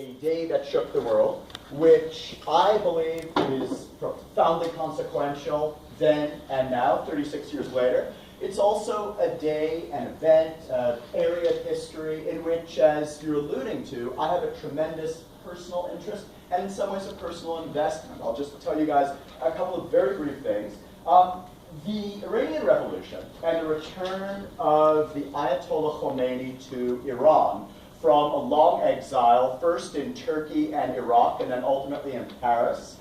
a day that shook the world, which I believe is profoundly consequential then and now, 36 years later. It's also a day, an event, an area of history in which, as you're alluding to, I have a tremendous personal interest and in some ways a personal investment. I'll just tell you guys a couple of very brief things. The Iranian Revolution and the return of the Ayatollah Khomeini to Iran from a long exile, first in Turkey and Iraq, and then ultimately in Paris,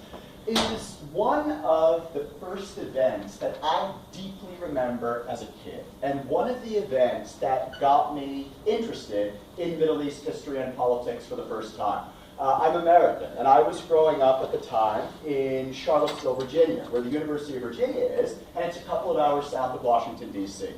is one of the first events that I deeply remember as a kid, and one of the events that got me interested in Middle East history and politics for the first time. I'm American, and I was growing up at the time in Charlottesville, Virginia, where the University of Virginia is, and it's a couple of hours south of Washington, D.C.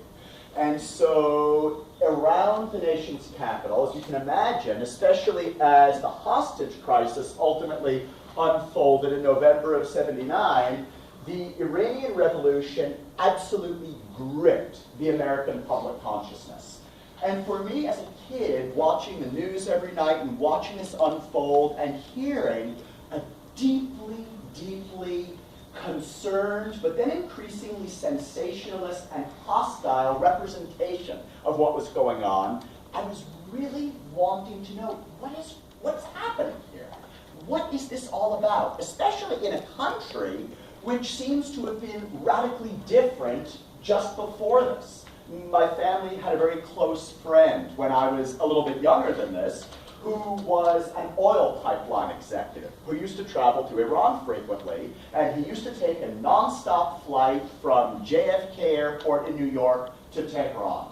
And so around the nation's capital, as you can imagine, especially as the hostage crisis ultimately unfolded in November of '79, the Iranian Revolution absolutely gripped the American public consciousness. And for me as a kid, watching the news every night and watching this unfold and hearing a deeply, deeply concerned, but then increasingly sensationalist and hostile representation of what was going on, I was really wanting to know what's happening here. What is this all about? Especially in a country which seems to have been radically different just before this. My family had a very close friend when I was a little bit younger than this, who was an oil pipeline executive, who used to travel to Iran frequently, and he used to take a nonstop flight from JFK Airport in New York to Tehran.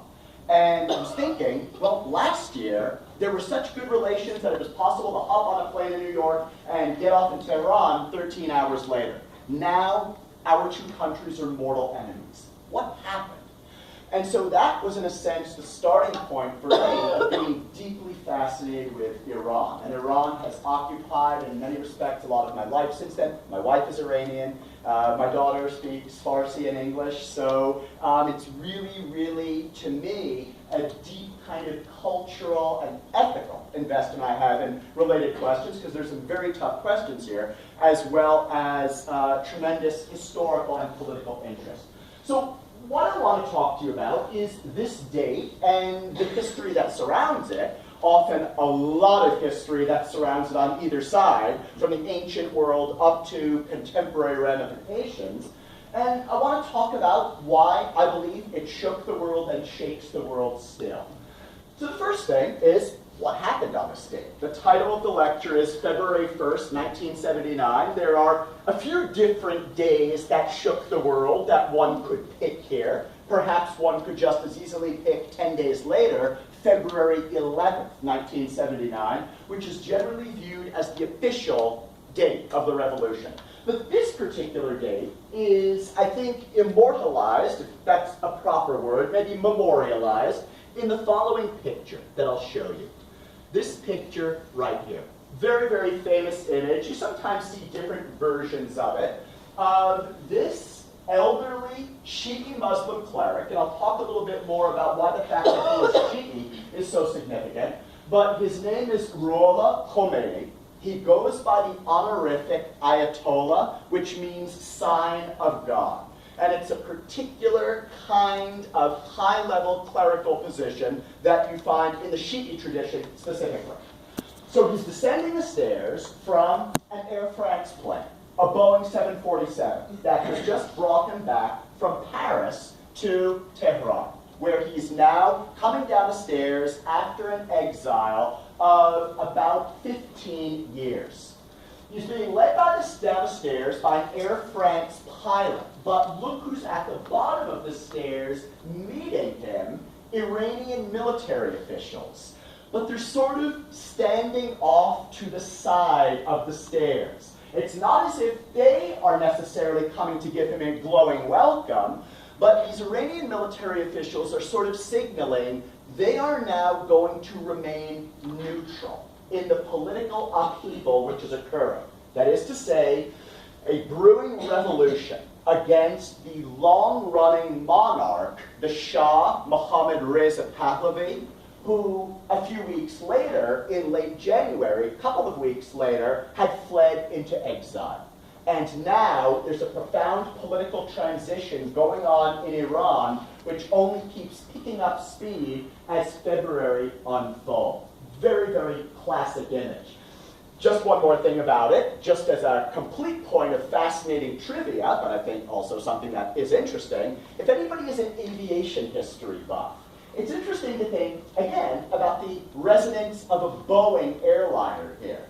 And I was thinking, well, last year, there were such good relations that it was possible to hop on a plane in New York and get off in Tehran 13 hours later. Now, our two countries are mortal enemies. What happened? And so that was, in a sense, the starting point for me of being deeply fascinated with Iran. And Iran has occupied, in many respects, a lot of my life since then. My wife is Iranian. My daughter speaks Farsi and English. So it's really, really, to me, a deep kind of cultural and ethical investment I have in related questions, because there's some very tough questions here, as well as tremendous historical and political interest. So what I want to talk to you about is this date and the history that surrounds it, often a lot of history that surrounds it on either side, from the ancient world up to contemporary ramifications. And I want to talk about why I believe it shook the world and shakes the world still. So the first thing is, what happened on this date? The title of the lecture is February 1st, 1979. There are a few different days that shook the world that one could pick here. Perhaps one could just as easily pick 10 days later, February 11th, 1979, which is generally viewed as the official date of the revolution. But this particular date is, I think, immortalized, if that's a proper word, maybe memorialized, in the following picture that I'll show you. This picture right here. Very, very famous image. You sometimes see different versions of it. This elderly Shi'i Muslim cleric, and I'll talk a little bit more about why the fact that he was Shi'i is so significant, but his name is Ruhollah Khomeini. He goes by the honorific Ayatollah, which means sign of God. And it's a particular kind of high-level clerical position that you find in the Shi'i tradition specifically. So he's descending the stairs from an Air France plane, a Boeing 747, that has just brought him back from Paris to Tehran, where he's now coming down the stairs after an exile of about 15 years. He's being led down the stairs by an Air France pilot. But look who's at the bottom of the stairs meeting him, Iranian military officials. But they're sort of standing off to the side of the stairs. It's not as if they are necessarily coming to give him a glowing welcome, but these Iranian military officials are sort of signaling they are now going to remain neutral in the political upheaval which is occurring. That is to say, a brewing revolution against the long-running monarch, the Shah Mohammad Reza Pahlavi, who a few weeks later, in late January, a couple of weeks later, had fled into exile. And now there's a profound political transition going on in Iran, which only keeps picking up speed as February unfolds. Very, very classic image. Just one more thing about it, just as a complete point of fascinating trivia, but I think also something that is interesting, if anybody is an aviation history buff, it's interesting to think, again, about the resonance of a Boeing airliner here.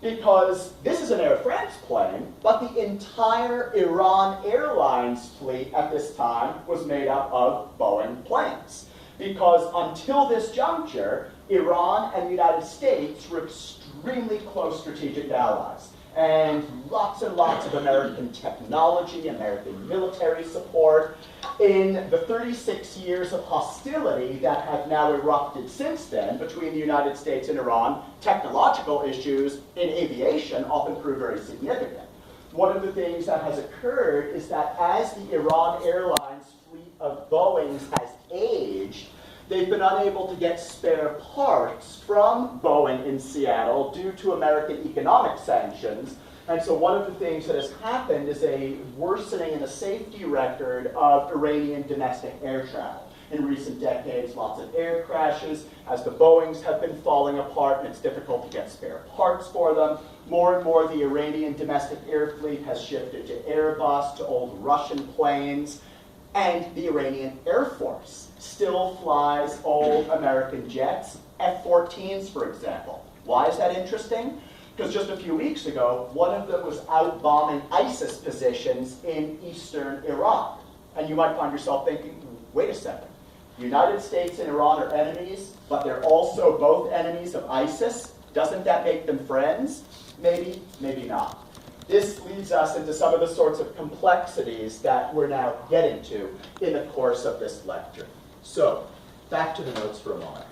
Because this is an Air France plane, but the entire Iran Airlines fleet at this time was made up of Boeing planes. Because until this juncture, Iran and the United States were extremely close strategic allies. And lots of American technology, American military support. In the 36 years of hostility that have now erupted since then between the United States and Iran, technological issues in aviation often prove very significant. One of the things that has occurred is that as the Iran Airlines fleet of Boeings has aged, they've been unable to get spare parts from Boeing in Seattle due to American economic sanctions. And so one of the things that has happened is a worsening in the safety record of Iranian domestic air travel. In recent decades, lots of air crashes as the Boeings have been falling apart and it's difficult to get spare parts for them. More and more the Iranian domestic air fleet has shifted to Airbus, to old Russian planes. And the Iranian Air Force still flies old American jets, F-14s, for example. Why is that interesting? Because just a few weeks ago, one of them was out bombing ISIS positions in eastern Iraq. And you might find yourself thinking, wait a second, the United States and Iran are enemies, but they're also both enemies of ISIS. Doesn't that make them friends? Maybe, maybe not. This leads us into some of the sorts of complexities that we're now getting to in the course of this lecture. So, back to the notes for a moment.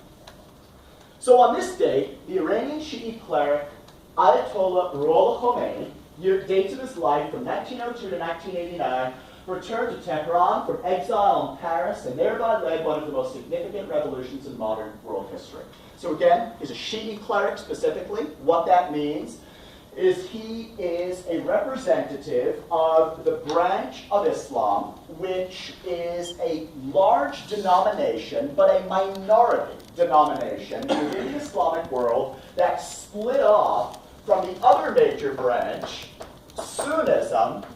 So on this date, the Iranian Shi'i cleric Ayatollah Ruhollah Khomeini, dates of his life from 1902 to 1989, returned to Tehran from exile in Paris and thereby led one of the most significant revolutions in modern world history. So again, he's a Shi'i cleric specifically. What that means is he is a representative of the branch of Islam, which is a large denomination, but a minority denomination within the Islamic world that split off from the other major branch, Sunnism,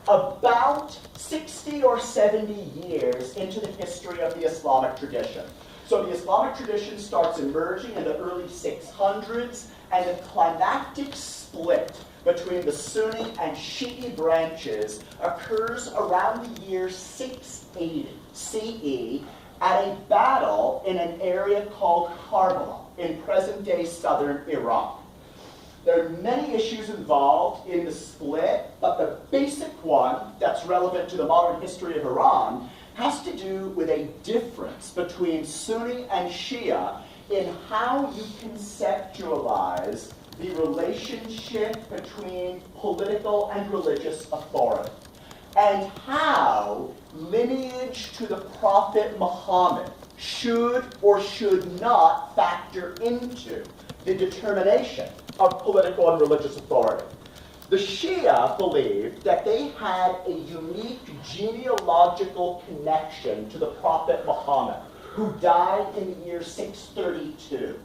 about 60 or 70 years into the history of the Islamic tradition. So the Islamic tradition starts emerging in the early 600s, and the climactic split between the Sunni and Shi'i branches occurs around the year 680 CE at a battle in an area called Karbala in present-day southern Iraq. There are many issues involved in the split, but the basic one that's relevant to the modern history of Iran has to do with a difference between Sunni and Shia in how you conceptualize the relationship between political and religious authority, and how lineage to the Prophet Muhammad should or should not factor into the determination of political and religious authority. The Shia believed that they had a unique genealogical connection to the Prophet Muhammad, who died in the year 632.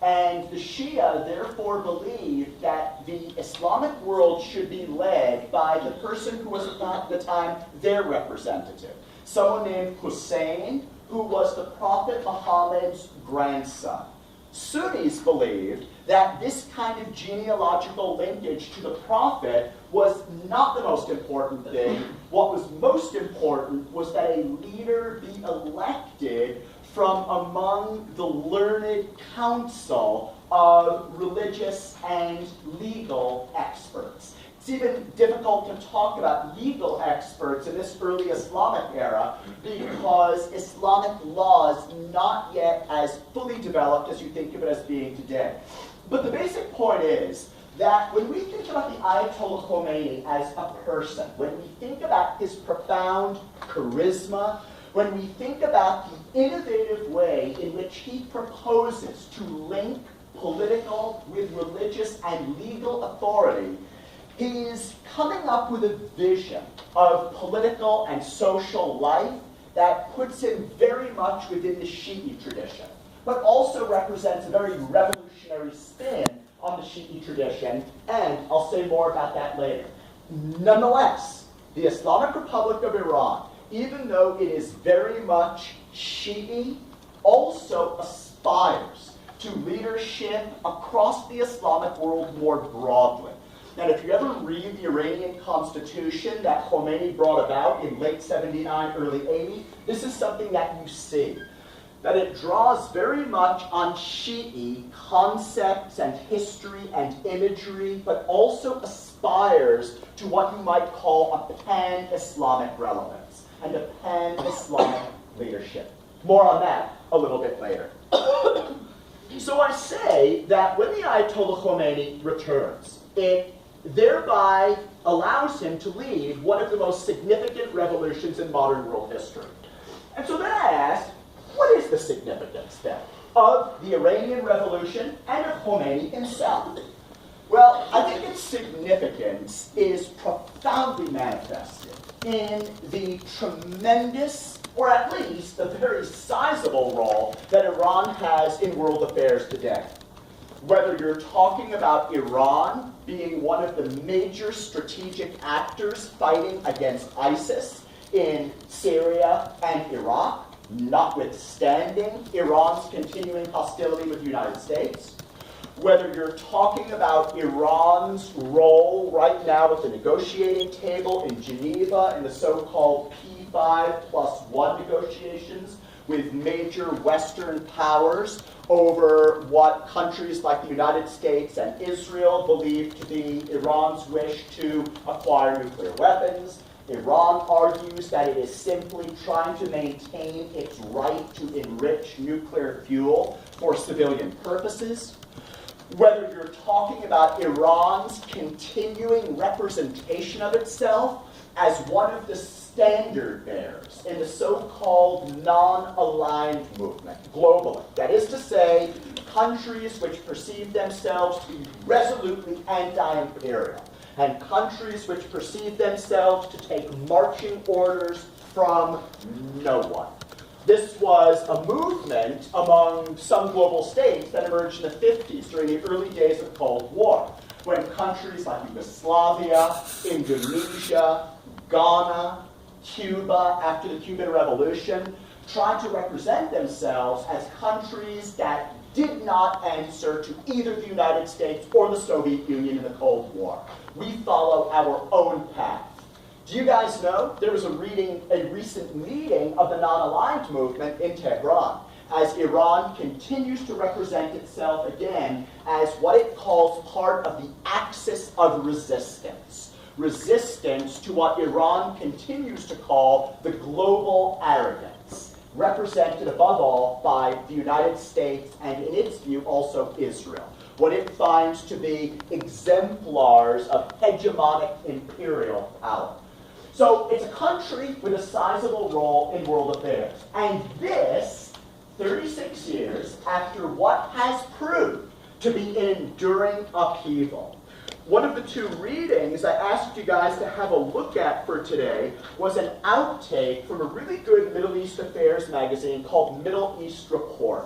And the Shia therefore believed that the Islamic world should be led by the person who was at the time their representative, someone named Hussein, who was the Prophet Muhammad's grandson. Sunnis believed that this kind of genealogical linkage to the Prophet was not the most important thing. What was most important was that a leader be elected from among the learned council of religious and legal experts. It's even difficult to talk about legal experts in this early Islamic era because Islamic law is not yet as fully developed as you think of it as being today. But the basic point is that when we think about the Ayatollah Khomeini as a person, when we think about his profound charisma, when we think about the innovative way in which he proposes to link political with religious and legal authority, he's coming up with a vision of political and social life that puts him very much within the Shi'i tradition, but also represents a very revolutionary spin on the Shi'i tradition, and I'll say more about that later. Nonetheless, the Islamic Republic of Iran, even though it is very much Shi'i, also aspires to leadership across the Islamic world more broadly. And if you ever read the Iranian constitution that Khomeini brought about in late 79, early 80, this is something that you see. That it draws very much on Shi'i concepts and history and imagery, but also aspires to what you might call a pan-Islamic relevance and a pan-Islamic leadership. More on that a little bit later. So I say that when the Ayatollah Khomeini returns, it thereby allows him to lead one of the most significant revolutions in modern world history. And so then I ask, what is the significance then of the Iranian Revolution and of Khomeini himself? Well, I think its significance is profoundly manifested in the tremendous, or at least the very sizable role that Iran has in world affairs today. Whether you're talking about Iran being one of the major strategic actors fighting against ISIS in Syria and Iraq, notwithstanding Iran's continuing hostility with the United States, whether you're talking about Iran's role right now at the negotiating table in Geneva in the so-called P5+1 negotiations with major Western powers over what countries like the United States and Israel believe to be Iran's wish to acquire nuclear weapons. Iran argues that it is simply trying to maintain its right to enrich nuclear fuel for civilian purposes. Whether you're talking about Iran's continuing representation of itself as one of the standard bearers in the so-called non-aligned movement globally. That is to say, countries which perceive themselves to be resolutely anti-imperial, and countries which perceive themselves to take marching orders from no one. This was a movement among some global states that emerged in the 50s during the early days of the Cold War, when countries like Yugoslavia, Indonesia, Ghana, Cuba, after the Cuban Revolution, tried to represent themselves as countries that did not answer to either the United States or the Soviet Union in the Cold War. We follow our own path. Do you guys know there was a recent meeting of the non-aligned movement in Tehran, as Iran continues to represent itself again as what it calls part of the axis of resistance. Resistance to what Iran continues to call the global arrogance, represented above all by the United States and, in its view, also Israel. What it finds to be exemplars of hegemonic imperial power. So it's a country with a sizable role in world affairs. And this, 36 years after what has proved to be an enduring upheaval. One of the two readings I asked you guys to have a look at for today was an outtake from a really good Middle East Affairs magazine called Middle East Report.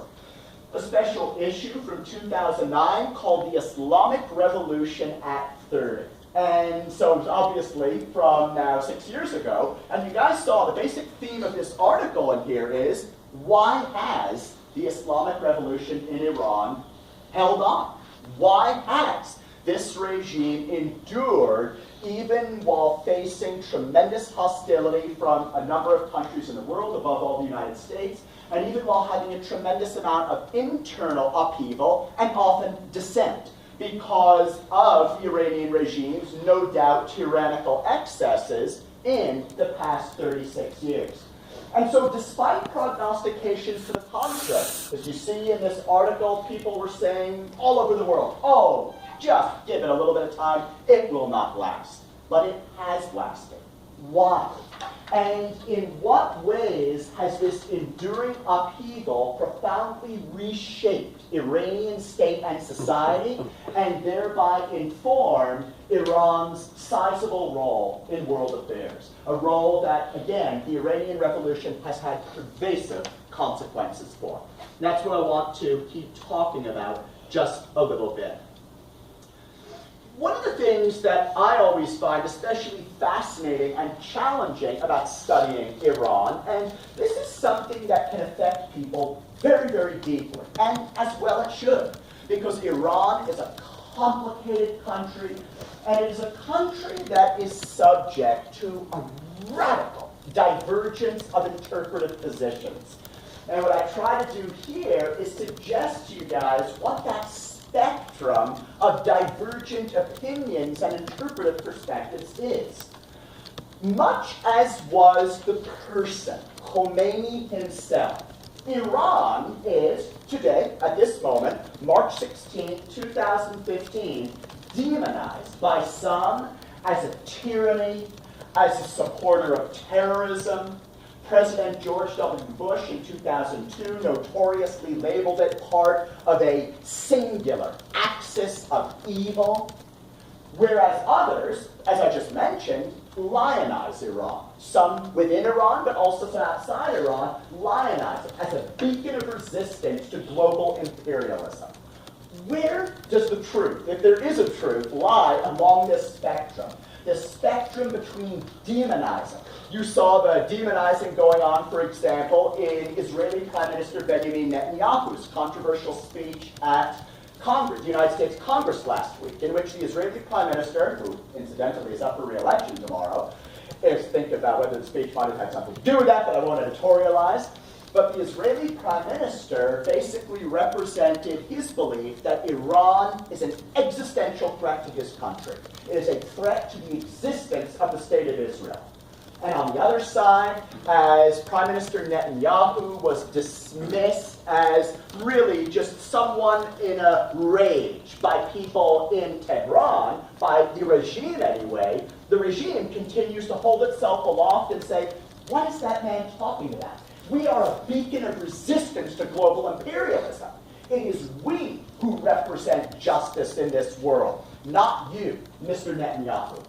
A special issue from 2009 called The Islamic Revolution at 30. And so it's obviously from now 6 years ago. And you guys saw the basic theme of this article in here is, why has the Islamic Revolution in Iran held on? Why has this regime endured even while facing tremendous hostility from a number of countries in the world, above all the United States, and even while having a tremendous amount of internal upheaval and often dissent because of the Iranian regime's no doubt tyrannical excesses in the past 36 years. And so despite prognostications to the contrary, as you see in this article, people were saying all over the world, oh, just give it a little bit of time, it will not last. But it has lasted. Why? And in what ways has this enduring upheaval profoundly reshaped Iranian state and society, and thereby informed Iran's sizable role in world affairs? A role that, again, the Iranian Revolution has had pervasive consequences for. And that's what I want to keep talking about just a little bit. One of the things that I always find especially fascinating and challenging about studying Iran, and this is something that can affect people very, very deeply, and as well it should, because Iran is a complicated country, and it is a country that is subject to a radical divergence of interpretive positions. And what I try to do here is suggest to you guys what that spectrum of divergent opinions and interpretive perspectives is. Much as was the person, Khomeini himself, Iran is today, at this moment, March 16, 2015, demonized by some as a tyranny, as a supporter of terrorism. President George W. Bush in 2002 notoriously labeled it part of a singular axis of evil, whereas others, as I just mentioned, lionize Iran. Some within Iran, but also some outside Iran, lionize it as a beacon of resistance to global imperialism. Where does the truth, if there is a truth, lie along this spectrum? The spectrum between demonizing. You saw the demonizing going on, for example, in Israeli Prime Minister Benjamin Netanyahu's controversial speech at Congress, the United States Congress last week, in which the Israeli Prime Minister, who incidentally is up for re-election tomorrow, think about whether the speech might have had something to do with that, but I won't editorialize. But the Israeli Prime Minister basically represented his belief that Iran is an existential threat to his country. It is a threat to the existence of the State of Israel. And on the other side, as Prime Minister Netanyahu was dismissed as really just someone in a rage by people in Tehran, by the regime anyway, the regime continues to hold itself aloft and say, what is that man talking about? We are a beacon of resistance to global imperialism. It is we who represent justice in this world, not you, Mr. Netanyahu.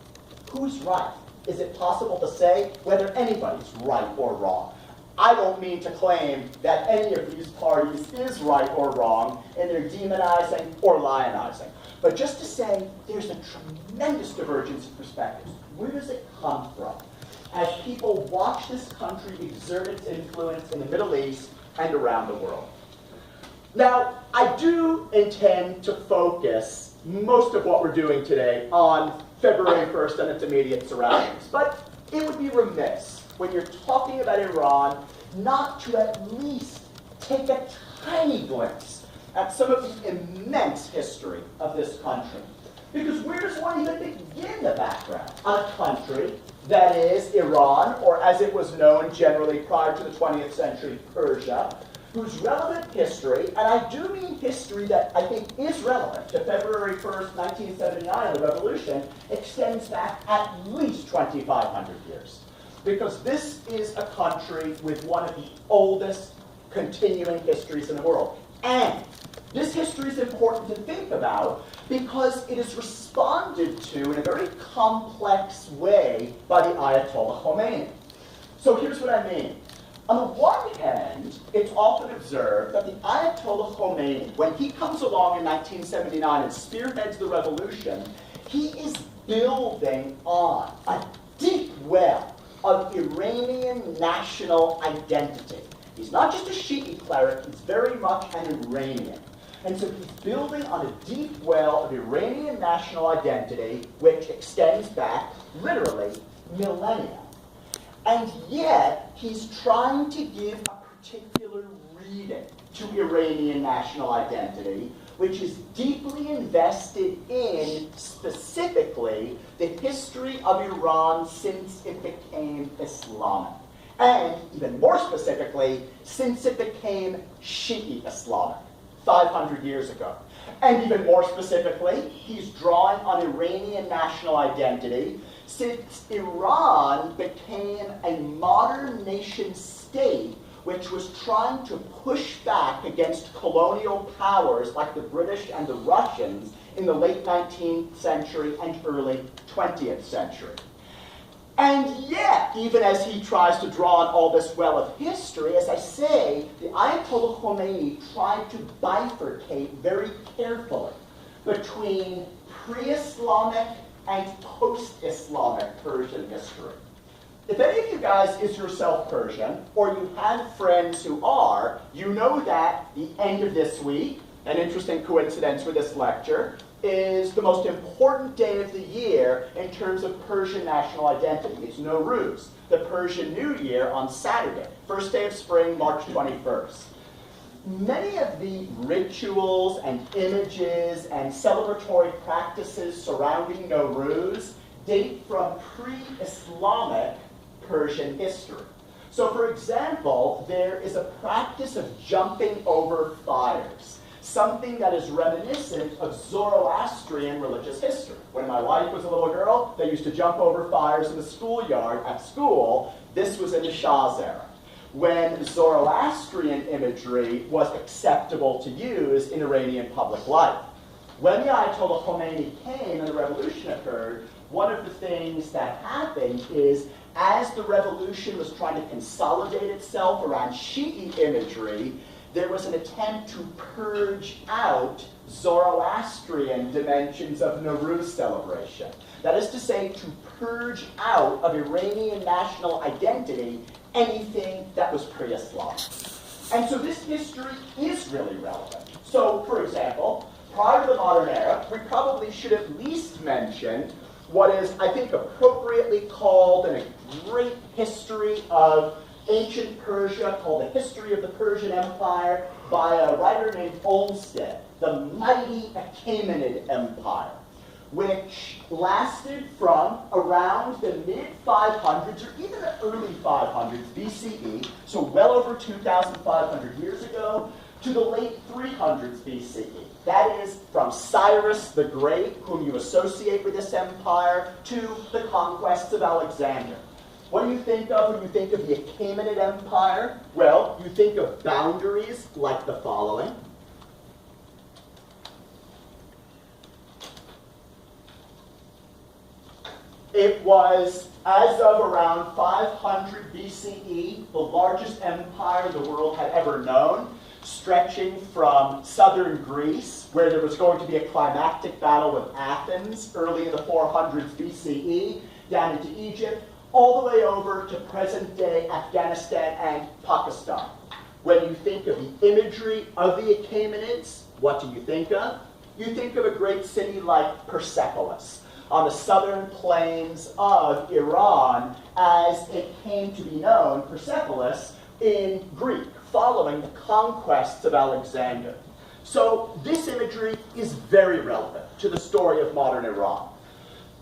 Who's right? Is it possible to say whether anybody's right or wrong? I don't mean to claim that any of these parties is right or wrong in their demonizing or lionizing, but just to say there's a tremendous divergence of perspectives. Where does it come from? As people watch this country exert its influence in the Middle East and around the world. Now, I do intend to focus most of what we're doing today on February 1st and its immediate surroundings, but it would be remiss when you're talking about Iran not to at least take a tiny glimpse at some of the immense history of this country. Because where does one even begin the background on a country that is Iran, or as it was known generally prior to the 20th century, Persia, whose relevant history, and I do mean history that I think is relevant to February 1st, 1979, the revolution, extends back at least 2,500 years. Because this is a country with one of the oldest continuing histories in the world. And this history is important to think about because it is responded to in a very complex way by the Ayatollah Khomeini. So here's what I mean. On the one hand, it's often observed that the Ayatollah Khomeini, when he comes along in 1979 and spearheads the revolution, he is building on a deep well of Iranian national identity. He's not just a Shi'i cleric, he's very much an Iranian. And so he's building on a deep well of Iranian national identity, which extends back, literally, millennia. And yet, he's trying to give a particular reading to Iranian national identity, which is deeply invested in, specifically, the history of Iran since it became Islamic. And, even more specifically, since it became Shi'i Islamic, 500 years ago. And even more specifically, he's drawing on Iranian national identity since Iran became a modern nation state which was trying to push back against colonial powers like the British and the Russians in the late 19th century and early 20th century. And yet, even as he tries to draw on all this well of history, as I say, the Ayatollah Khomeini tried to bifurcate very carefully between pre-Islamic and post-Islamic Persian history. If any of you guys is yourself Persian, or you have friends who are, you know that the end of this week, an interesting coincidence with this lecture, is the most important day of the year in terms of Persian national identity. It's Nowruz, the Persian New Year on Saturday, first day of spring, March 21st. Many of the rituals and images and celebratory practices surrounding Nowruz date from pre-Islamic Persian history. So, for example, there is a practice of jumping over fires, something that is reminiscent of Zoroastrian religious history. When my wife was a little girl, they used to jump over fires in the schoolyard at school. This was in the Shah's era, when Zoroastrian imagery was acceptable to use in Iranian public life. When the Ayatollah Khomeini came and the revolution occurred, one of the things that happened is, as the revolution was trying to consolidate itself around Shi'i imagery, there was an attempt to purge out Zoroastrian dimensions of Nowruz celebration. That is to say, to purge out of Iranian national identity anything that was pre-Islamic. And so this history is really relevant. So, for example, prior to the modern era, we probably should at least mention what is, I think, appropriately called in a great history of ancient Persia, called The History of the Persian Empire, by a writer named Olmsted, the mighty Achaemenid Empire, which lasted from around the mid-500s or even the early 500s BCE, so well over 2,500 years ago, to the late 300s BCE. That is, from Cyrus the Great, whom you associate with this empire, to the conquests of Alexander. What do you think of when you think of the Achaemenid Empire? Well, you think of boundaries like the following. It was, as of around 500 BCE, the largest empire the world had ever known, stretching from southern Greece, where there was going to be a climactic battle with Athens early in the 400s BCE, down into Egypt, all the way over to present-day Afghanistan and Pakistan. When you think of the imagery of the Achaemenids, what do you think of? You think of a great city like Persepolis, on the southern plains of Iran, as it came to be known, Persepolis, in Greek, following the conquests of Alexander. So this imagery is very relevant to the story of modern Iran.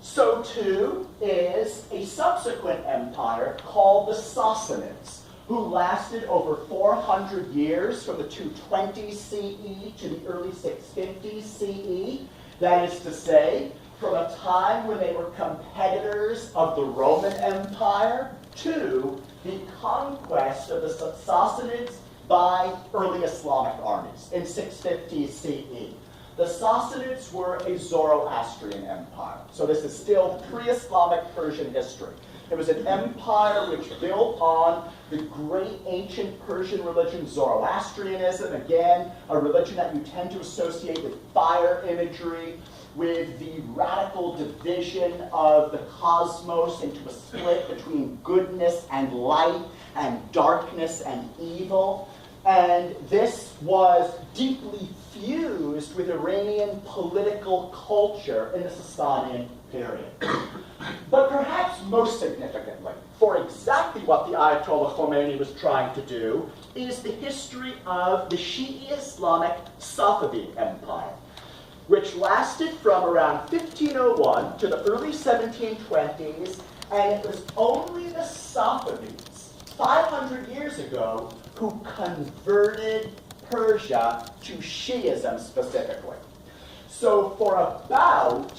So too is a subsequent empire called the Sassanids, who lasted over 400 years from the 220 CE to the early 650 CE. That is to say, from a time when they were competitors of the Roman Empire to the conquest of the Sassanids by early Islamic armies in 650 CE. The Sassanids were a Zoroastrian empire. So this is still pre-Islamic Persian history. It was an empire which built on the great ancient Persian religion Zoroastrianism, again, a religion that you tend to associate with fire imagery, with the radical division of the cosmos into a split between goodness and light and darkness and evil. And this was deeply fused with Iranian political culture in the Sasanian period. But perhaps most significantly, for exactly what the Ayatollah Khomeini was trying to do, is the history of the Shi'i Islamic Safavid Empire, which lasted from around 1501 to the early 1720s, and it was only the Safavids, 500 years ago, who converted Persia to Shi'ism specifically. So for about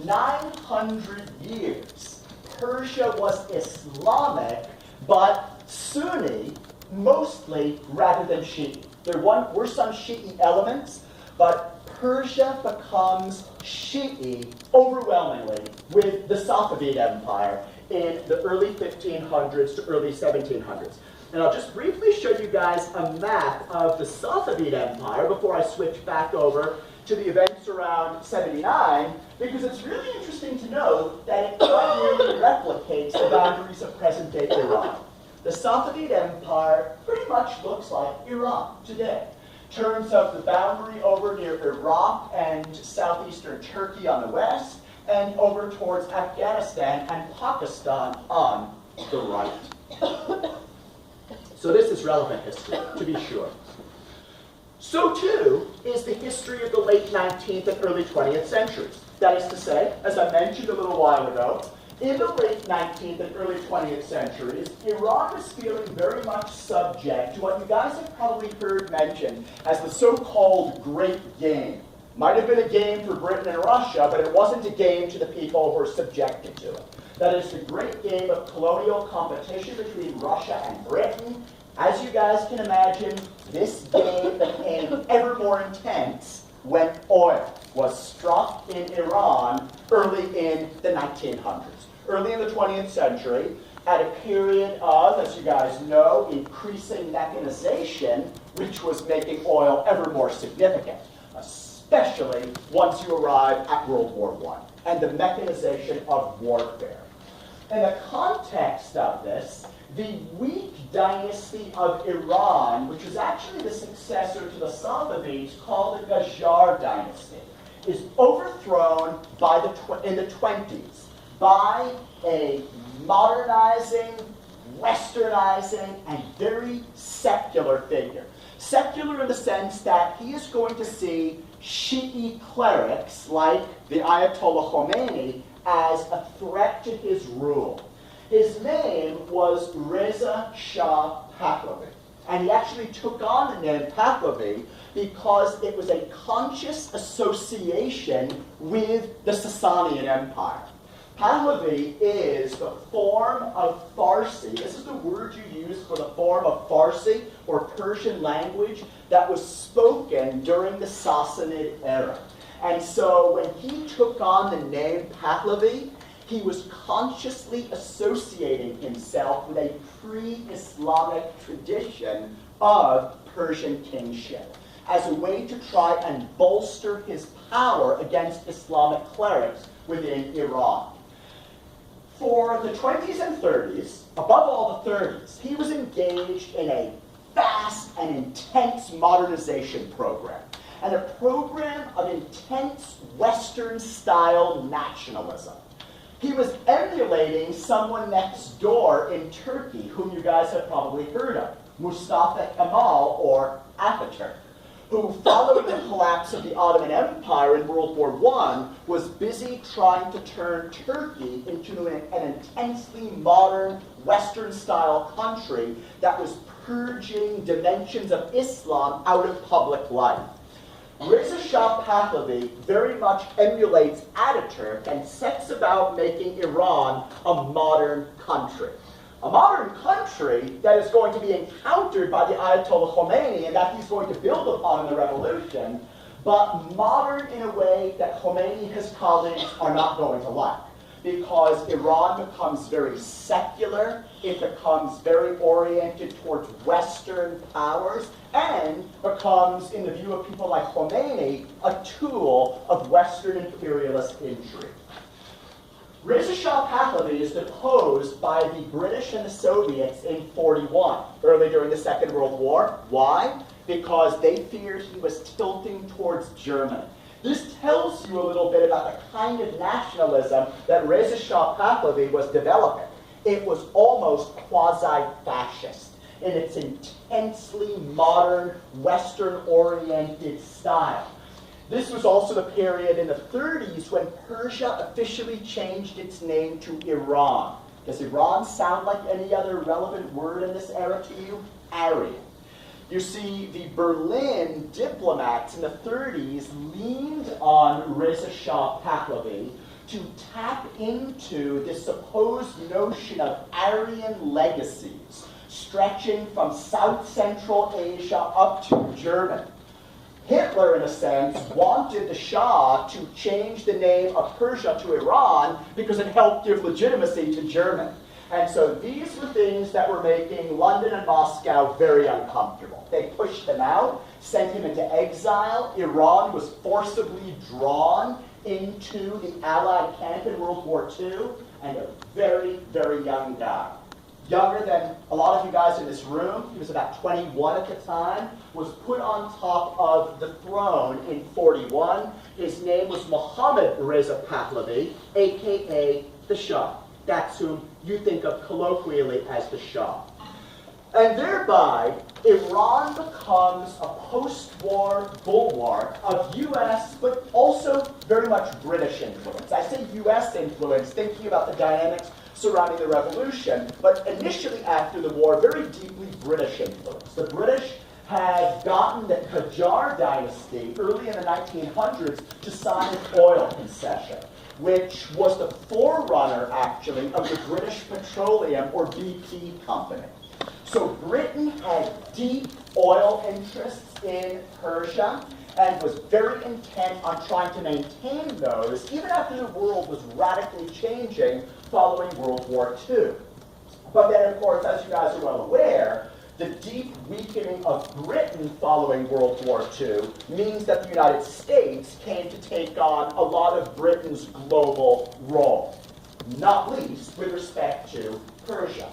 900 years, Persia was Islamic, but Sunni, mostly, rather than Shi'i. There were some Shi'i elements, but Persia becomes Shi'i overwhelmingly with the Safavid Empire in the early 1500s to early 1700s. And I'll just briefly show you guys a map of the Safavid Empire before I switch back over to the events around 79, because it's really interesting to note that it quite nearly replicates the boundaries of present-day Iran. The Safavid Empire pretty much looks like Iran today. In terms of the boundary over near Iraq and southeastern Turkey on the west, and over towards Afghanistan and Pakistan on the right. So this is relevant history, to be sure. So too is the history of the late 19th and early 20th centuries. That is to say, as I mentioned a little while ago, in the late 19th and early 20th centuries, Iran was feeling very much subject to what you guys have probably heard mentioned as the so-called Great Game. Might have been a game for Britain and Russia, but it wasn't a game to the people who were subjected to it. That is the great game of colonial competition between Russia and Britain. As you guys can imagine, this game became ever more intense when oil was struck in Iran early in the 1900s. Early in the 20th century, at a period of, as you guys know, increasing mechanization, which was making oil ever more significant, especially once you arrive at World War I and the mechanization of warfare. In the context of this, the weak dynasty of Iran, which is actually the successor to the Safavids, called the Qajar dynasty, is overthrown in the 20s by a modernizing, westernizing, and very secular figure. Secular in the sense that he is going to see Shi'i clerics like the Ayatollah Khomeini as a threat to his rule. His name was Reza Shah Pahlavi, and he actually took on the name Pahlavi because it was a conscious association with the Sasanian Empire. Pahlavi is the form of Farsi. This is the word you use for the form of Farsi or Persian language that was spoken during the Sassanid era. And so when he took on the name Pahlavi, he was consciously associating himself with a pre-Islamic tradition of Persian kingship as a way to try and bolster his power against Islamic clerics within Iran. For the 20s and 30s, above all the 30s, he was engaged in a vast and intense modernization program, and a program of intense Western-style nationalism. He was emulating someone next door in Turkey, whom you guys have probably heard of, Mustafa Kemal, or Ataturk, who, following the collapse of the Ottoman Empire in World War I, was busy trying to turn Turkey into an intensely modern, Western-style country that was purging dimensions of Islam out of public life. Reza Shah Pahlavi very much emulates Ataturk and sets about making Iran a modern country. A modern country that is going to be encountered by the Ayatollah Khomeini and that he's going to build upon in the revolution, but modern in a way that Khomeini and his colleagues are not going to like. Because Iran becomes very secular, it becomes very oriented towards Western powers, and becomes, in the view of people like Khomeini, a tool of Western imperialist intrigue. Reza Shah Pahlavi is deposed by the British and the Soviets in 1941, early during the Second World War. Why? Because they feared he was tilting towards Germany. This tells you a little bit about the kind of nationalism that Reza Shah Pahlavi was developing. It was almost quasi-fascist in its intensely modern, Western-oriented style. This was also the period in the 30s when Persia officially changed its name to Iran. Does Iran sound like any other relevant word in this era to you? Aryan. You see, the Berlin diplomats in the 30s leaned on Reza Shah Pahlavi to tap into this supposed notion of Aryan legacies stretching from South Central Asia up to Germany. Hitler, in a sense, wanted the Shah to change the name of Persia to Iran because it helped give legitimacy to Germany. And so these were things that were making London and Moscow very uncomfortable. They pushed him out, sent him into exile. Iran was forcibly drawn into the Allied camp in World War II, and a very, very young guy. Younger than a lot of you guys in this room, he was about 21 at the time, was put on top of the throne in 41. His name was Mohammad Reza Pahlavi, aka the Shah. That's whom you think of colloquially as the Shah. And thereby, Iran becomes a post-war bulwark of US, but also very much British influence. I say US influence, thinking about the dynamics surrounding the revolution, but initially after the war, very deeply British influence. The British had gotten the Qajar dynasty early in the 1900s to sign an oil concession, which was the forerunner, actually, of the British Petroleum, or BP, company. So Britain had deep oil interests in Persia and was very intent on trying to maintain those, even after the world was radically changing following World War II. But then, of course, as you guys are well aware, the deep weakening of Britain following World War II means that the United States came to take on a lot of Britain's global role, not least with respect to Persia.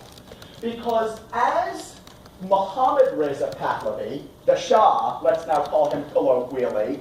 Because as Mohammad Reza Pahlavi, the Shah, let's now call him colloquially,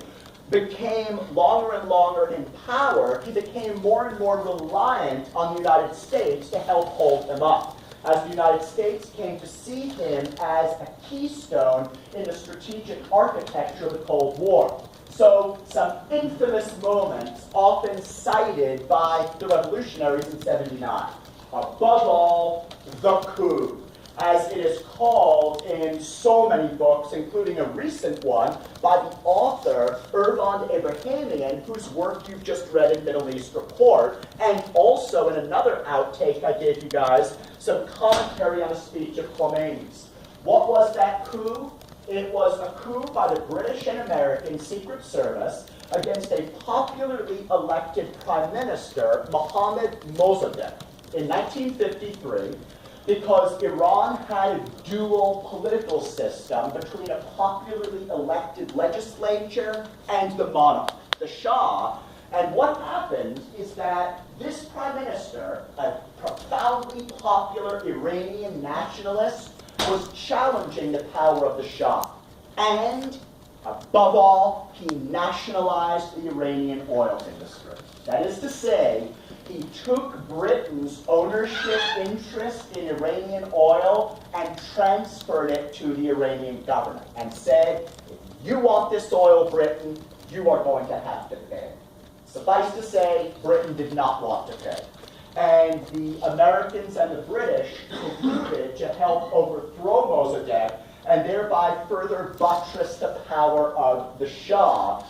became longer and longer in power, he became more and more reliant on the United States to help hold him up, as the United States came to see him as a keystone in the strategic architecture of the Cold War. So some infamous moments often cited by the revolutionaries in '79. Above all, the coup, as it is called in so many books, including a recent one by the author Ervan Abrahamian, whose work you've just read in Middle East Report, and also in another outtake I gave you guys, some commentary on a speech of Khomeini's. What was that coup? It was a coup by the British and American Secret Service against a popularly elected Prime Minister, Mohammad Mossadegh, in 1953, because Iran had a dual political system between a popularly elected legislature and the monarch, the Shah. And what happened is that this prime minister, a profoundly popular Iranian nationalist, was challenging the power of the Shah. And, above all, he nationalized the Iranian oil industry. That is to say, he took Britain's ownership interest in Iranian oil and transferred it to the Iranian government and said, if you want this oil, Britain, you are going to have to pay. Suffice to say, Britain did not want to pay. And the Americans and the British colluded to help overthrow Mossadegh and thereby further buttress the power of the Shah,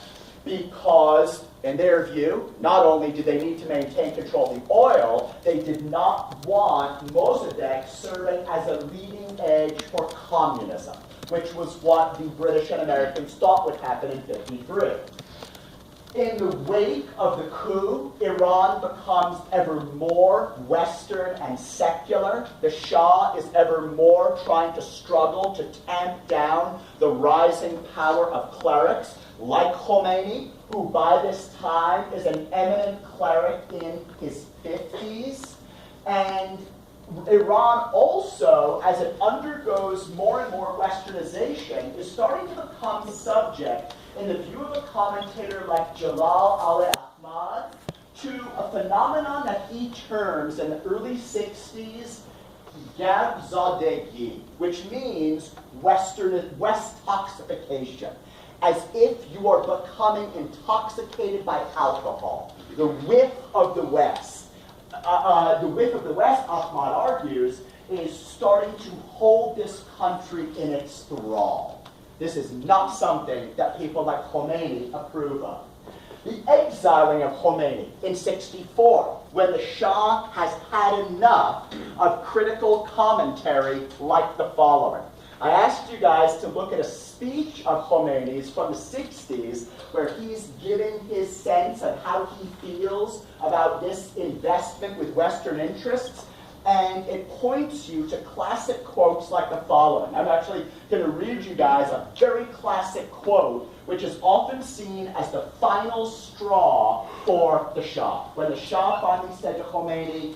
because, in their view, not only did they need to maintain control of the oil, they did not want Mossadegh serving as a leading edge for communism, which was what the British and Americans thought would happen in '53. In the wake of the coup, Iran becomes ever more Western and secular. The Shah is ever more trying to struggle to tamp down the rising power of clerics like Khomeini, who by this time is an eminent cleric in his 50s. And Iran also, as it undergoes more and more westernization, is starting to become subject, in the view of a commentator like Jalal al-Ahmad, to a phenomenon that he terms in the early 60s Gabzadegi, which means Westoxification, as if you are becoming intoxicated by alcohol. The whiff of the West. The whiff of the West, Ahmad argues, is starting to hold this country in its thrall. This is not something that people like Khomeini approve of. The exiling of Khomeini in '64, when the Shah has had enough of critical commentary like the following. I asked you guys to look at a speech of Khomeini's from the 60s where he's giving his sense of how he feels about this investment with Western interests, and it points you to classic quotes like the following. I'm actually going to read you guys a very classic quote, which is often seen as the final straw for the Shah. When the Shah finally said to Khomeini,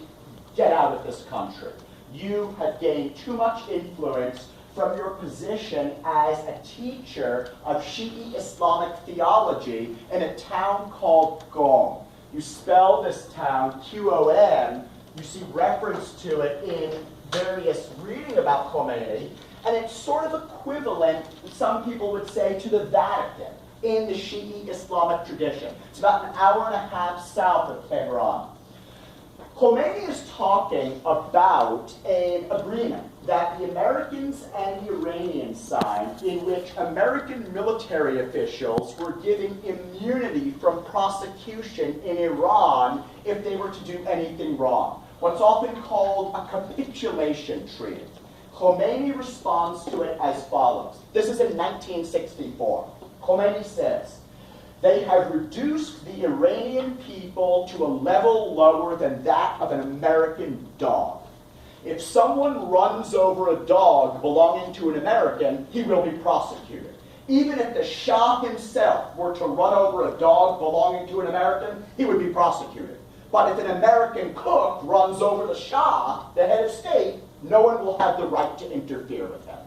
get out of this country. You have gained too much influence from your position as a teacher of Shi'i Islamic theology in a town called Qom. You spell this town Qom. You see reference to it in various reading about Khomeini, and it's sort of equivalent, some people would say, to the Vatican in the Shi'i Islamic tradition. It's about an hour and a half south of Tehran. Khomeini is talking about an agreement that the Americans and the Iranians signed in which American military officials were given immunity from prosecution in Iran if they were to do anything wrong. What's often called a capitulation treaty. Khomeini responds to it as follows. This is in 1964. Khomeini says, they have reduced the Iranian people to a level lower than that of an American dog. If someone runs over a dog belonging to an American, he will be prosecuted. Even if the Shah himself were to run over a dog belonging to an American, he would be prosecuted. But if an American cook runs over the Shah, the head of state, no one will have the right to interfere with him.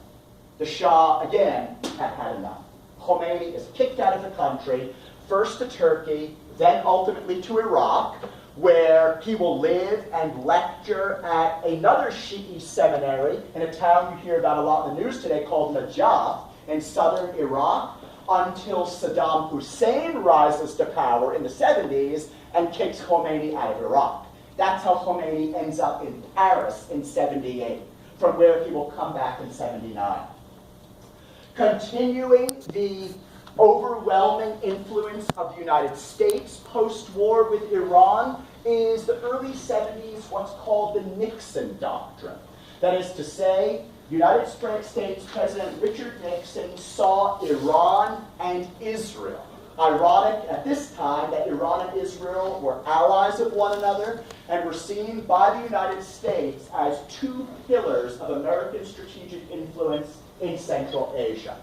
The Shah, again, had had enough. Khomeini is kicked out of the country, first to Turkey, then ultimately to Iraq, where he will live and lecture at another Shi'i seminary in a town you hear about a lot in the news today called Najaf in southern Iraq, until Saddam Hussein rises to power in the 70s and kicks Khomeini out of Iraq. That's how Khomeini ends up in Paris in 78, from where he will come back in 79. Continuing the overwhelming influence of the United States post-war with Iran is the early 70s, what's called the Nixon Doctrine. That is to say, United States President Richard Nixon saw Iran and Israel. Ironic at this time that Iran and Israel were allies of one another and were seen by the United States as two pillars of American strategic influence in Central Asia.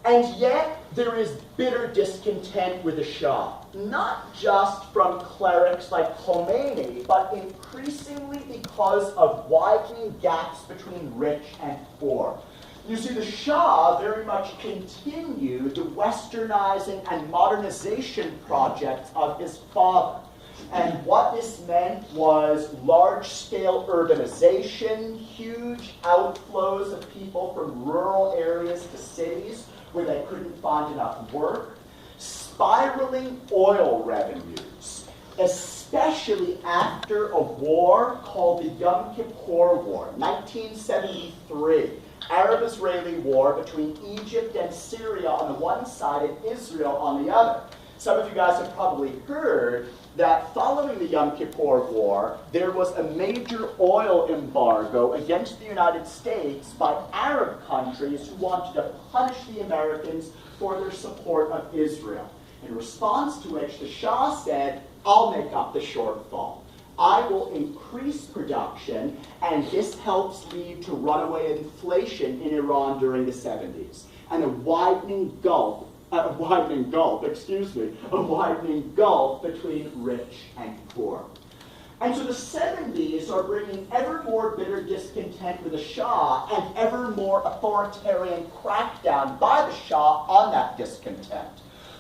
And yet, there is bitter discontent with the Shah, not just from clerics like Khomeini, but increasingly because of widening gaps between rich and poor. You see, the Shah very much continued the westernizing and modernization projects of his father. And what this meant was large-scale urbanization, huge outflows of people from rural areas to cities, where they couldn't find enough work, spiraling oil revenues, especially after a war called the Yom Kippur War, 1973, Arab-Israeli war between Egypt and Syria on the one side and Israel on the other. Some of you guys have probably heard that following the Yom Kippur War, there was a major oil embargo against the United States by Arab countries who wanted to punish the Americans for their support of Israel. In response to which the Shah said, I'll make up the shortfall. I will increase production, and this helps lead to runaway inflation in Iran during the 70s, and a widening gulf between rich and poor. And so the 70s are bringing ever more bitter discontent with the Shah and ever more authoritarian crackdown by the Shah on that discontent.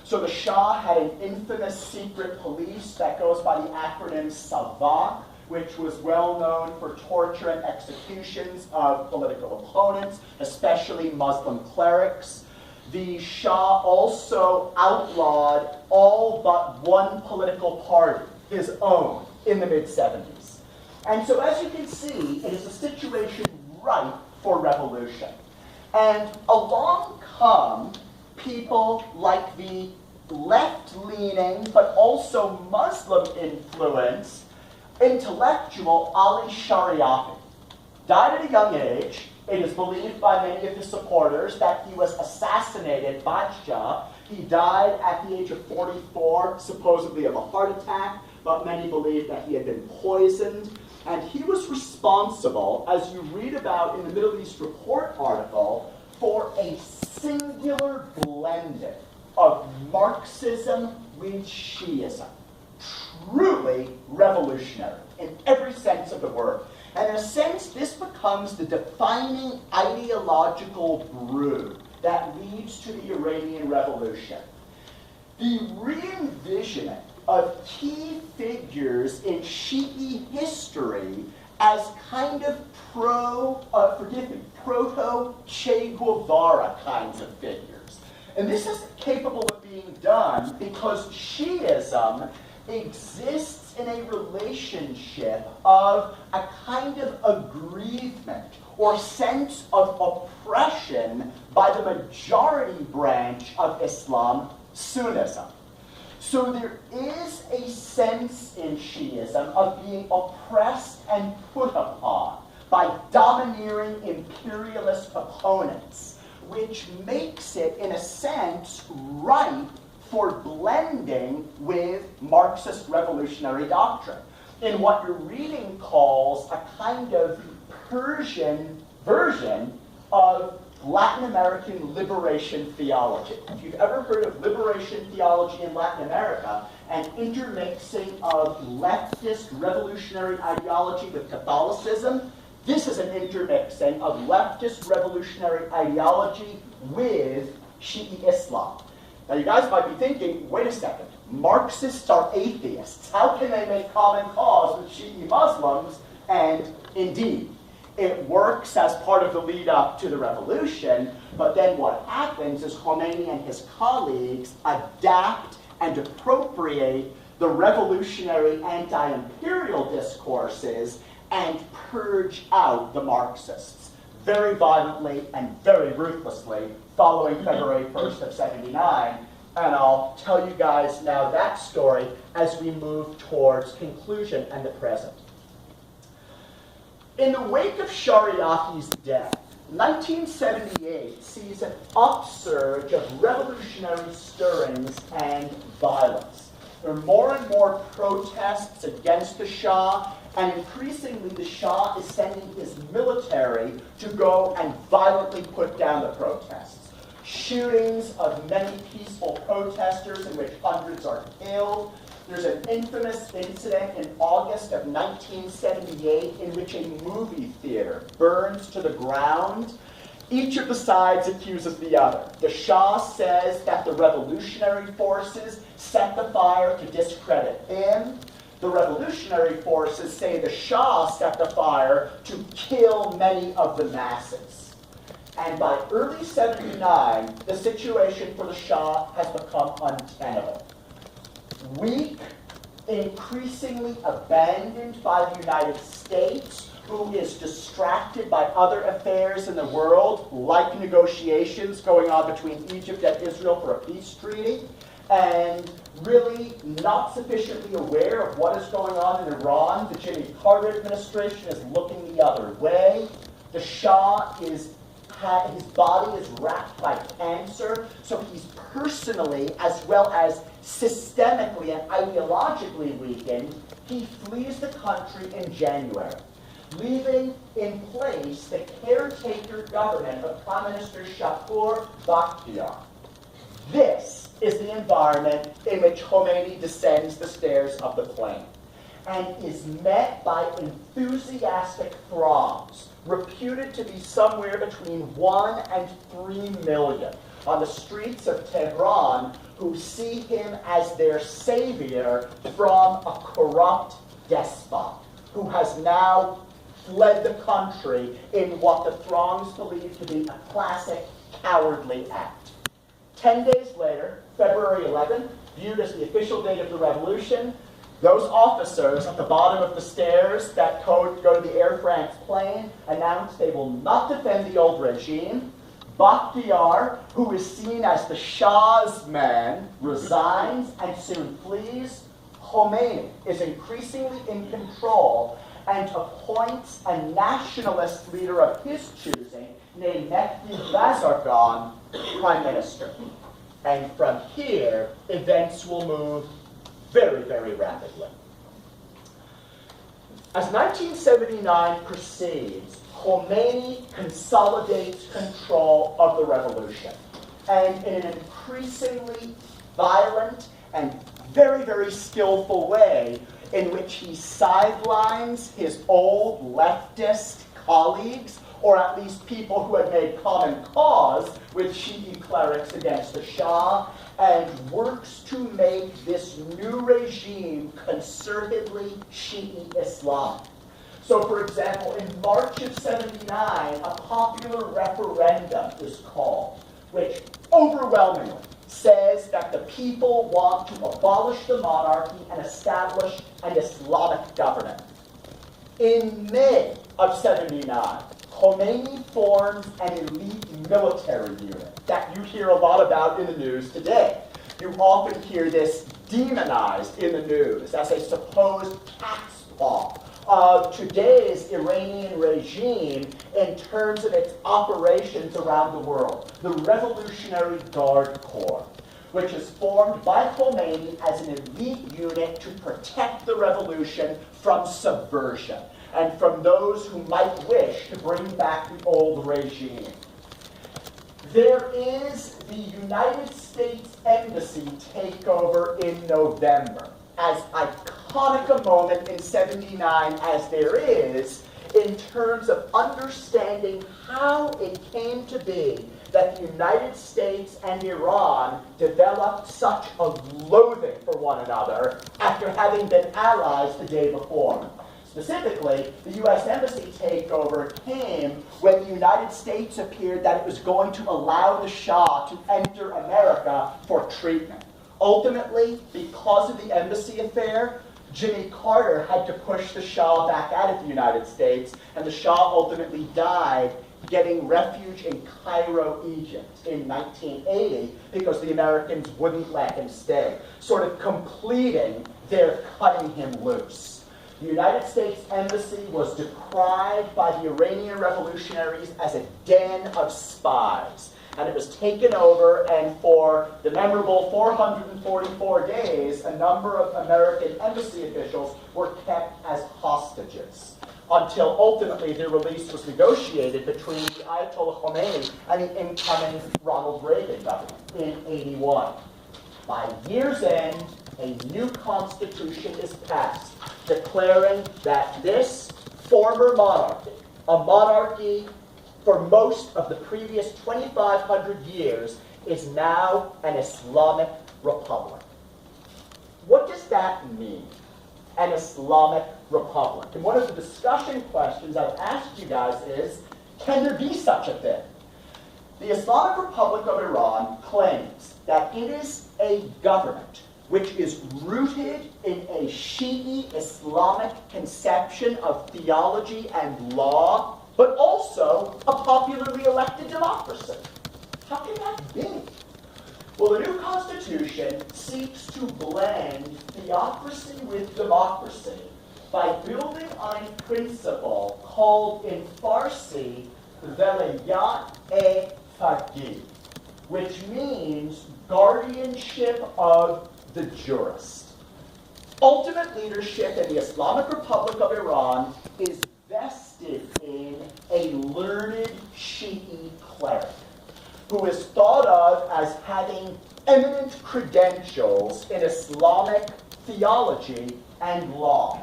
So the Shah had an infamous secret police that goes by the acronym SAVAK, which was well known for torture and executions of political opponents, especially Muslim clerics. The Shah also outlawed all but one political party, his own, in the mid-70s. And so as you can see, it is a situation ripe for revolution. And along come people like the left-leaning but also Muslim-influenced intellectual Ali Shariati. Died at a young age. It is believed by many of his supporters that he was assassinated by Shah. He died at the age of 44, supposedly of a heart attack, but many believe that he had been poisoned. And he was responsible, as you read about in the Middle East Report article, for a singular blending of Marxism with Shiism. Truly revolutionary in every sense of the word. And in a sense, this becomes the defining ideological brew that leads to the Iranian Revolution. The re-envisioning of key figures in Shi'i history as kind of proto-Che Guevara kinds of figures. And this is capable of being done because Shi'ism exists in a relationship of a kind of aggrievement or sense of oppression by the majority branch of Islam, Sunnism. So there is a sense in Shi'ism of being oppressed and put upon by domineering imperialist opponents, which makes it, in a sense, ripe for blending with Marxist revolutionary doctrine in what your reading calls a kind of Persian version of Latin American liberation theology. If you've ever heard of liberation theology in Latin America, an intermixing of leftist revolutionary ideology with Catholicism, this is an intermixing of leftist revolutionary ideology with Shi'i Islam. Now you guys might be thinking, wait a second, Marxists are atheists. How can they make common cause with Shi'i Muslims? And indeed, it works as part of the lead up to the revolution, but then what happens is Khomeini and his colleagues adapt and appropriate the revolutionary anti-imperial discourses and purge out the Marxists very violently and very ruthlessly following February 1st of 79. And I'll tell you guys now that story as we move towards conclusion and the present. In the wake of Shariati's death, 1978 sees an upsurge of revolutionary stirrings and violence. There are more and more protests against the Shah, and increasingly the Shah is sending his military to go and violently put down the protests. Shootings of many peaceful protesters in which hundreds are killed. There's an infamous incident in August of 1978 in which a movie theater burns to the ground. Each of the sides accuses the other. The Shah says that the revolutionary forces set the fire to discredit him. The revolutionary forces say the Shah set the fire to kill many of the masses. And by early 79, the situation for the Shah has become untenable. Weak, increasingly abandoned by the United States, who is distracted by other affairs in the world, like negotiations going on between Egypt and Israel for a peace treaty, and really not sufficiently aware of what is going on in Iran. The Jimmy Carter administration is looking the other way. The Shah his body is racked by cancer, so he's personally, as well as systemically and ideologically weakened. He flees the country in January, leaving in place the caretaker government of Prime Minister Shakur Bakhtiar. This is the environment in which Khomeini descends the stairs of the plane and is met by enthusiastic throngs, reputed to be somewhere between 1 and 3 million on the streets of Tehran, who see him as their savior from a corrupt despot who has now fled the country in what the throngs believe to be a classic cowardly act. 10 days later, February 11th, viewed as the official date of the revolution, those officers at the bottom of the stairs that go to the Air France plane announce they will not defend the old regime, Bakhtiar, who is seen as the Shah's man, resigns and soon flees. Khomeini is increasingly in control and appoints a nationalist leader of his choosing named Mehdi Bazargan prime minister. And from here, events will move very, very rapidly. As 1979 proceeds, Khomeini consolidates control of the revolution. And in an increasingly violent and very, very skillful way, in which he sidelines his old leftist colleagues, or at least people who had made common cause with Shi'i clerics against the Shah, and works to make this new regime conservatively Shi'i Islamic. So, for example, in March of '79, a popular referendum is called, which overwhelmingly says that the people want to abolish the monarchy and establish an Islamic government. In May of '79, Khomeini forms an elite military unit that you hear a lot about in the news today. You often hear this demonized in the news as a supposed cat's paw of today's Iranian regime in terms of its operations around the world, the Revolutionary Guard Corps, which is formed by Khomeini as an elite unit to protect the revolution from subversion and from those who might wish to bring back the old regime. There is the United States Embassy takeover in November, as iconic a moment in '79 as there is in terms of understanding how it came to be that the United States and Iran developed such a loathing for one another after having been allies the day before. Specifically, the U.S. Embassy takeover came when the United States appeared that it was going to allow the Shah to enter America for treatment. Ultimately, because of the embassy affair, Jimmy Carter had to push the Shah back out of the United States, and the Shah ultimately died getting refuge in Cairo, Egypt in 1980 because the Americans wouldn't let him stay, sort of completing their cutting him loose. The United States Embassy was decried by the Iranian revolutionaries as a den of spies. And it was taken over, and for the memorable 444 days, a number of American embassy officials were kept as hostages, until ultimately their release was negotiated between the Ayatollah Khomeini and the incoming Ronald Reagan government in '81. By year's end, a new constitution is passed, declaring that this former monarchy, a monarchy for most of the previous 2,500 years, is now an Islamic republic. What does that mean, an Islamic republic? And one of the discussion questions I've asked you guys is, can there be such a thing? The Islamic Republic of Iran claims that it is a government which is rooted in a Shi'i Islamic conception of theology and law, but also a popularly elected democracy. How can that be? Well, the new constitution seeks to blend theocracy with democracy by building on a principle called in Farsi, Velayat-e-Faqih, which means guardianship of the jurist. Ultimate leadership in the Islamic Republic of Iran is vested in a learned Shi'i cleric who is thought of as having eminent credentials in Islamic theology and law.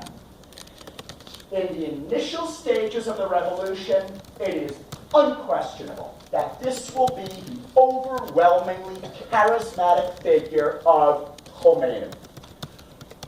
In the initial stages of the revolution, it is unquestionable that this will be the overwhelmingly charismatic figure of Khomeini,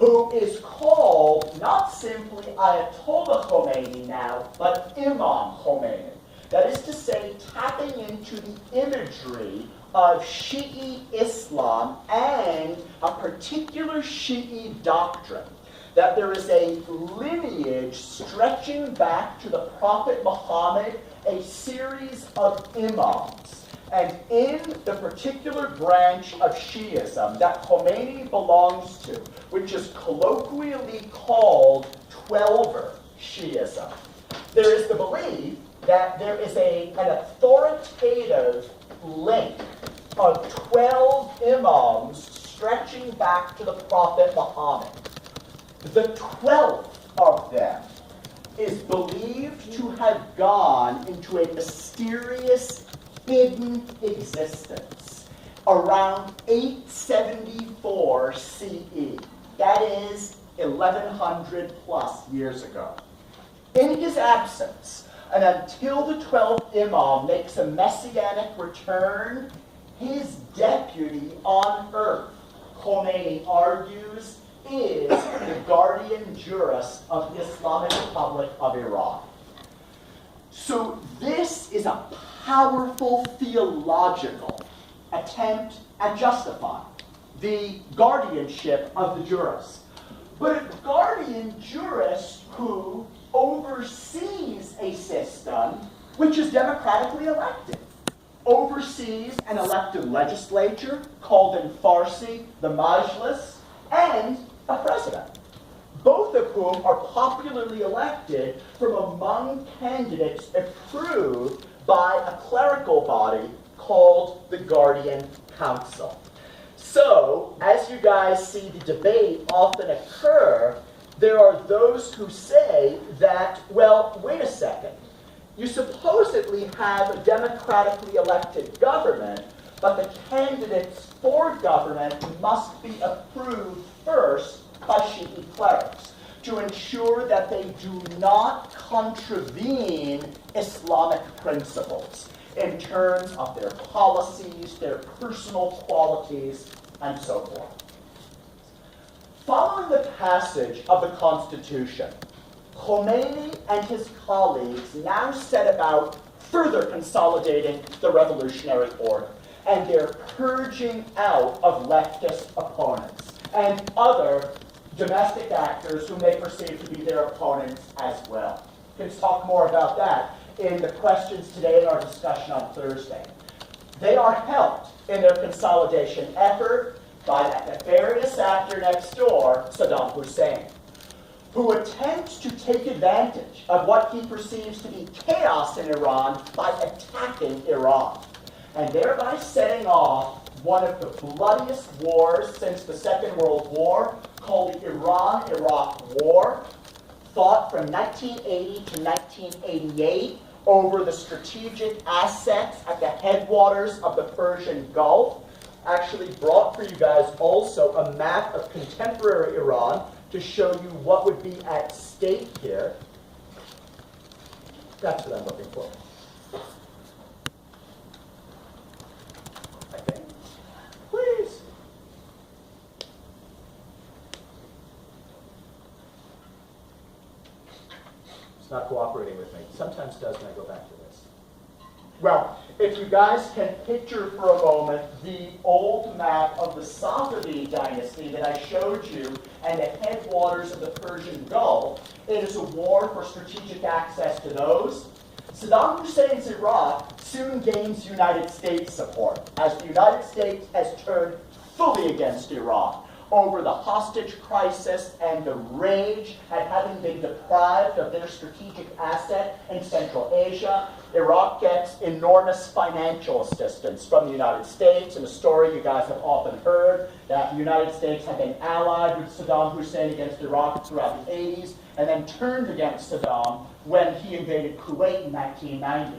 who is called not simply Ayatollah Khomeini now, but Imam Khomeini. That is to say, tapping into the imagery of Shi'i Islam and a particular Shi'i doctrine, that there is a lineage stretching back to the Prophet Muhammad, a series of imams And in the particular branch of Shi'ism that Khomeini belongs to, which is colloquially called Twelver Shi'ism, there is the belief that there is an authoritative link of 12 imams stretching back to the Prophet Muhammad. The 12th of them is believed to have gone into a mysterious, hidden existence around 874 CE. That is 1100 plus years ago. In his absence, and until the 12th Imam makes a messianic return, his deputy on earth, Khomeini argues, is the guardian jurist of the Islamic Republic of Iran. So this is a powerful theological attempt at justifying the guardianship of the jurist. But a guardian jurist who oversees a system which is democratically elected, oversees an elected legislature called in Farsi the Majlis, and a president, both of whom are popularly elected from among candidates approved by a clerical body called the Guardian Council. So, as you guys see the debate often occur, there are those who say that, well, wait a second, you supposedly have a democratically elected government, but the candidates for government must be approved first by Shi'i clerics to ensure that they do not contravene Islamic principles in terms of their policies, their personal qualities, and so forth. Following the passage of the Constitution, Khomeini and his colleagues now set about further consolidating the revolutionary order, and they're purging out of leftist opponents and other domestic actors whom they perceive to be their opponents as well. We can talk more about that in the questions today in our discussion on Thursday. They are helped in their consolidation effort by that nefarious actor next door, Saddam Hussein, who attempts to take advantage of what he perceives to be chaos in Iran by attacking Iran, and thereby setting off one of the bloodiest wars since the Second World War, called the Iran-Iraq War, fought from 1980 to 1988 over the strategic assets at the headwaters of the Persian Gulf. Actually brought for you guys also a map of contemporary Iran to show you what would be at stake here. That's what I'm looking for. I think. Please. It's not cooperating with me. Sometimes does when I go back to this. Well, if you guys can picture for a moment the old map of the Safavid dynasty that I showed you and the headwaters of the Persian Gulf, it is a war for strategic access to those. Saddam Hussein's Iraq soon gains United States support as the United States has turned fully against Iran over the hostage crisis and the rage at having been deprived of their strategic asset in Central Asia. Iraq gets enormous financial assistance from the United States, and a story you guys have often heard, that the United States had been allied with Saddam Hussein against Iraq throughout the 80s, and then turned against Saddam when he invaded Kuwait in 1990.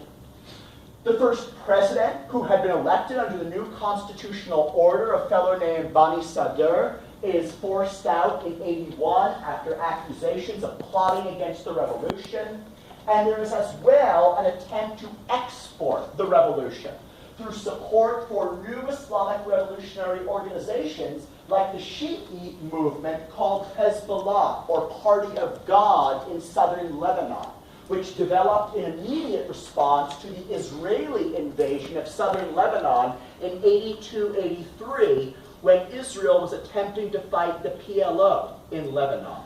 The first president who had been elected under the new constitutional order, a fellow named Bani Sadr, is forced out in 81 after accusations of plotting against the revolution. And there is as well an attempt to export the revolution through support for new Islamic revolutionary organizations like the Shi'i movement called Hezbollah, or Party of God, in southern Lebanon, which developed in immediate response to the Israeli invasion of southern Lebanon in 82-83, when Israel was attempting to fight the PLO in Lebanon.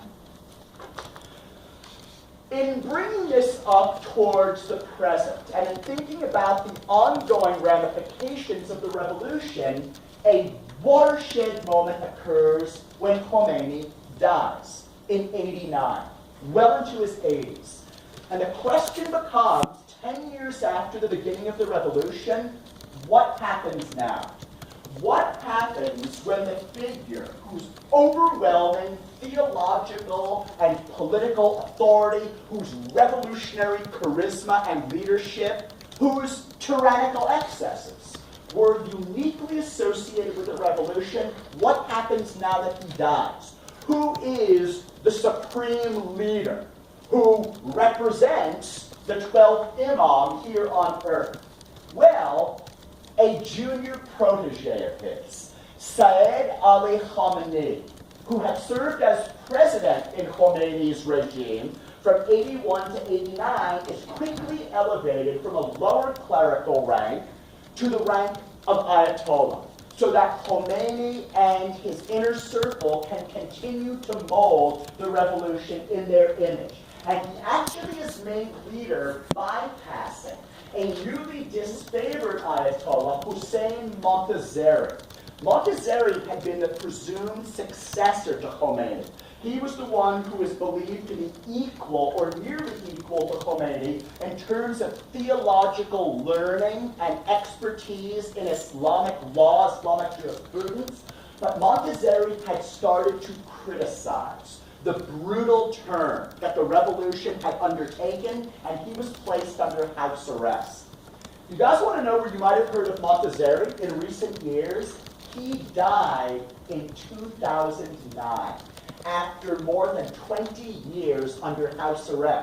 In bringing this up towards the present, and in thinking about the ongoing ramifications of the revolution, a watershed moment occurs when Khomeini dies in '89, well into his 80s. And the question becomes, 10 years after the beginning of the revolution, what happens now? What happens when the figure whose overwhelming theological and political authority, whose revolutionary charisma and leadership, whose tyrannical excesses were uniquely associated with the revolution, what happens now that he dies? Who is the supreme leader who represents the 12th Imam here on earth? Well, a junior protege of his, Said Ali Khamenei, who had served as president in Khomeini's regime from '81 to '89, is quickly elevated from a lower clerical rank to the rank of Ayatollah, so that Khomeini and his inner circle can continue to mold the revolution in their image. And he actually is made leader bypassing a newly disfavored Ayatollah, Hussein Montazeri. Montazeri had been the presumed successor to Khomeini. He was the one who was believed to be equal or nearly equal to Khomeini in terms of theological learning and expertise in Islamic law, Islamic jurisprudence. But Montazeri had started to criticize the brutal turn that the revolution had undertaken, and he was placed under house arrest. You guys want to know where you might have heard of Montazeri in recent years? He died in 2009 after more than 20 years under house arrest.